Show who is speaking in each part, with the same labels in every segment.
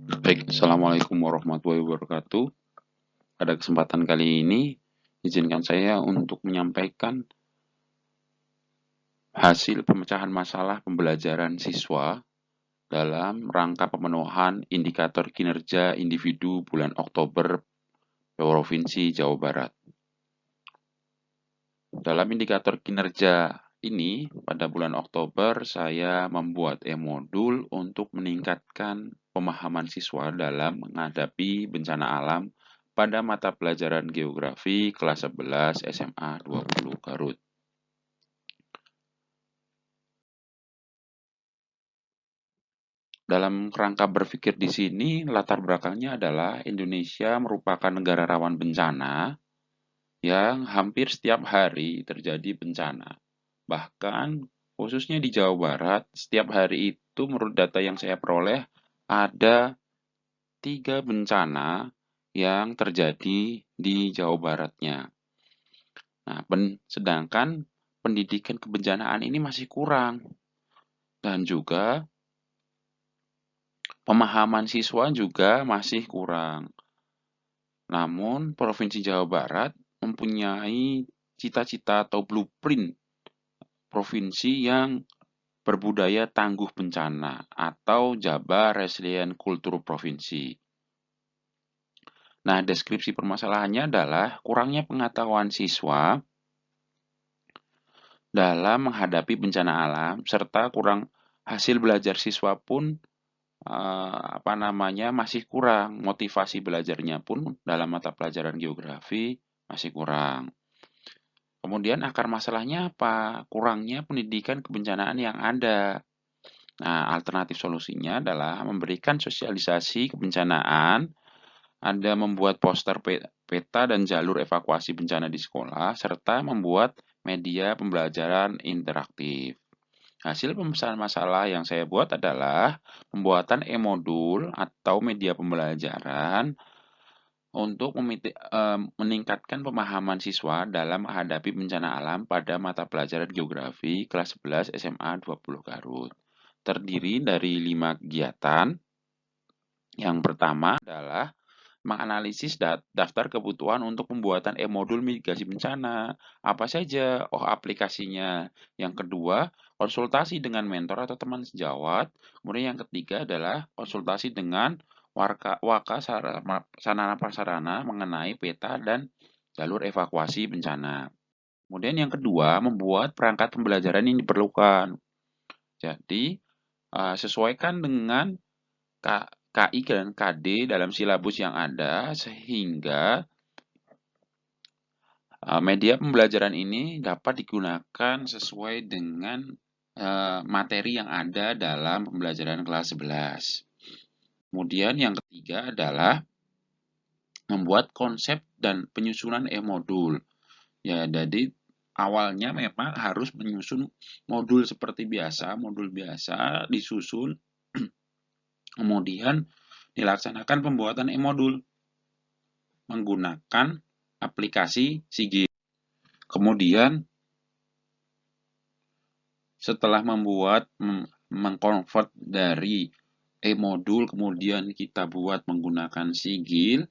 Speaker 1: Baik, Assalamualaikum warahmatullahi wabarakatuh. Pada kesempatan kali ini, izinkan saya untuk menyampaikan hasil pemecahan masalah pembelajaran siswa dalam rangka pemenuhan indikator kinerja individu bulan Oktober Provinsi Jawa Barat. Dalam indikator kinerja ini, pada bulan Oktober, saya membuat e-modul untuk meningkatkan pemahaman siswa dalam menghadapi bencana alam pada mata pelajaran geografi kelas 11 SMA 20 Garut. Dalam kerangka berpikir di sini, latar belakangnya adalah Indonesia merupakan negara rawan bencana yang hampir setiap hari terjadi bencana. Bahkan khususnya di Jawa Barat, setiap hari itu menurut data yang saya peroleh ada 3 bencana yang terjadi di Jawa Baratnya. Nah, sedangkan pendidikan kebencanaan ini masih kurang dan juga pemahaman siswa juga masih kurang. Namun, Provinsi Jawa Barat mempunyai cita-cita atau blueprint provinsi yang berbudaya tangguh bencana atau Jabar Resilient Kultur Provinsi. Nah, deskripsi permasalahannya adalah kurangnya pengetahuan siswa dalam menghadapi bencana alam serta kurang hasil belajar siswa pun masih kurang, motivasi belajarnya pun dalam mata pelajaran geografi masih kurang. Kemudian akar masalahnya apa? Kurangnya pendidikan kebencanaan yang ada. Nah, alternatif solusinya adalah memberikan sosialisasi kebencanaan, ada membuat poster peta dan jalur evakuasi bencana di sekolah, serta membuat media pembelajaran interaktif. Hasil pemecahan masalah yang saya buat adalah pembuatan e-modul atau media pembelajaran untuk meningkatkan pemahaman siswa dalam menghadapi bencana alam pada mata pelajaran geografi kelas 11 SMA 20 Garut. Terdiri dari 5 kegiatan. Yang pertama adalah menganalisis daftar kebutuhan untuk pembuatan e-modul mitigasi bencana. Apa saja? Oh, aplikasinya. Yang kedua, konsultasi dengan mentor atau teman sejawat. Kemudian yang ketiga adalah konsultasi dengan waka sarana prasarana mengenai peta dan jalur evakuasi bencana. Kemudian yang kedua, membuat perangkat pembelajaran yang diperlukan. Jadi, sesuaikan dengan KI dan KD dalam silabus yang ada sehingga media pembelajaran ini dapat digunakan sesuai dengan materi yang ada dalam pembelajaran kelas 11. Kemudian yang ketiga adalah membuat konsep dan penyusunan e-modul. Ya, jadi awalnya memang harus menyusun modul seperti biasa, modul biasa disusun, kemudian dilaksanakan pembuatan e-modul menggunakan aplikasi Sigil. Kemudian setelah mengkonvert dari e-modul, kemudian kita buat menggunakan Sigil,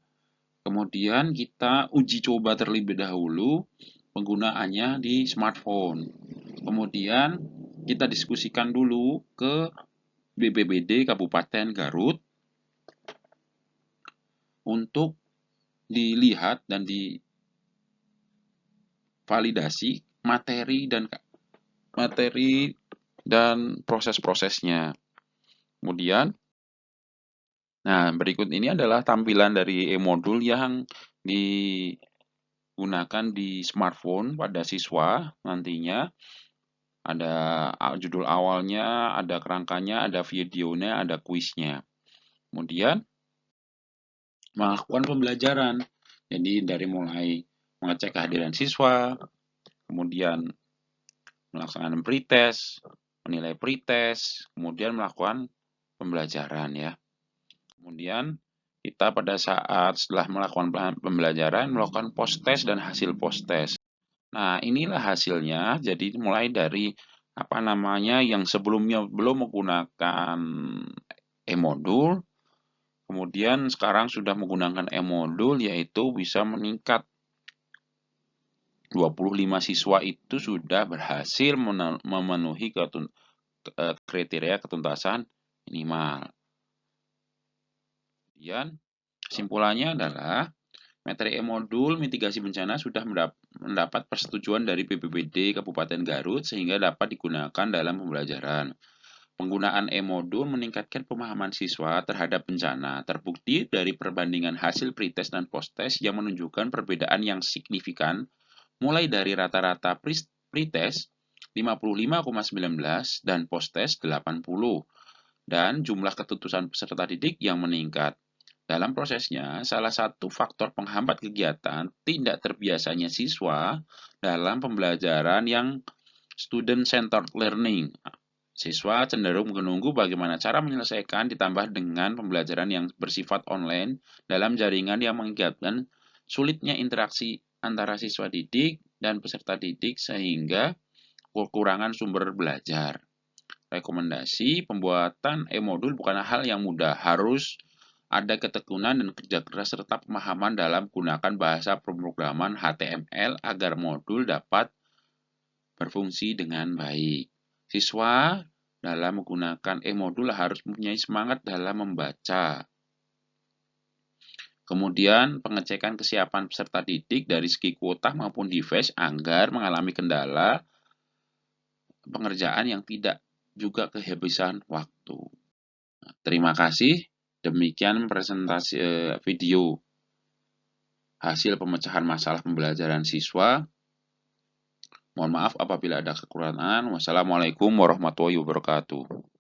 Speaker 1: kemudian kita uji coba terlebih dahulu penggunaannya di smartphone. Kemudian kita diskusikan dulu ke BPBD Kabupaten Garut untuk dilihat dan divalidasi materi dan proses-prosesnya. Kemudian, nah berikut ini adalah tampilan dari e-modul yang digunakan di smartphone pada siswa nantinya. Ada judul awalnya, ada kerangkanya, ada videonya, ada kuisnya. Kemudian, melakukan pembelajaran. Jadi dari mulai mengecek kehadiran siswa, kemudian melaksanakan pretest, menilai pretest, kemudian melakukan pembelajaran ya. Kemudian kita pada saat setelah melakukan pembelajaran melakukan post test dan hasil post test. Nah, inilah hasilnya. Jadi mulai dari yang sebelumnya belum menggunakan e-modul, Kemudian sekarang sudah menggunakan e-modul, yaitu bisa meningkat. 25 siswa itu sudah berhasil memenuhi kriteria ketuntasan minimal. Kemudian kesimpulannya adalah materi e-modul mitigasi bencana sudah mendapat persetujuan dari BPBD Kabupaten Garut sehingga dapat digunakan dalam pembelajaran. Penggunaan e-modul meningkatkan pemahaman siswa terhadap bencana. Terbukti dari perbandingan hasil pretest dan posttest yang menunjukkan perbedaan yang signifikan, mulai dari rata-rata pretest 55,19 dan posttest 80, dan jumlah ketutusan peserta didik yang meningkat. Dalam prosesnya, salah satu faktor penghambat kegiatan tidak terbiasanya siswa dalam pembelajaran yang student-centered learning. Siswa cenderung menunggu bagaimana cara menyelesaikan, ditambah dengan pembelajaran yang bersifat online dalam jaringan yang mengakibatkan sulitnya interaksi antara siswa didik dan peserta didik sehingga kekurangan sumber belajar. Rekomendasi pembuatan e-modul bukanlah hal yang mudah, harus ada ketekunan dan kerja keras serta pemahaman dalam menggunakan bahasa pemrograman HTML agar modul dapat berfungsi dengan baik. Siswa dalam menggunakan e-modul harus mempunyai semangat dalam membaca. Kemudian pengecekan kesiapan peserta didik dari segi kuota maupun device agar mengalami kendala pengerjaan yang tidak juga kehabisan waktu. Terima kasih. Demikian presentasi video hasil pemecahan masalah pembelajaran siswa. Mohon maaf apabila ada kekurangan. Wassalamualaikum warahmatullahi wabarakatuh.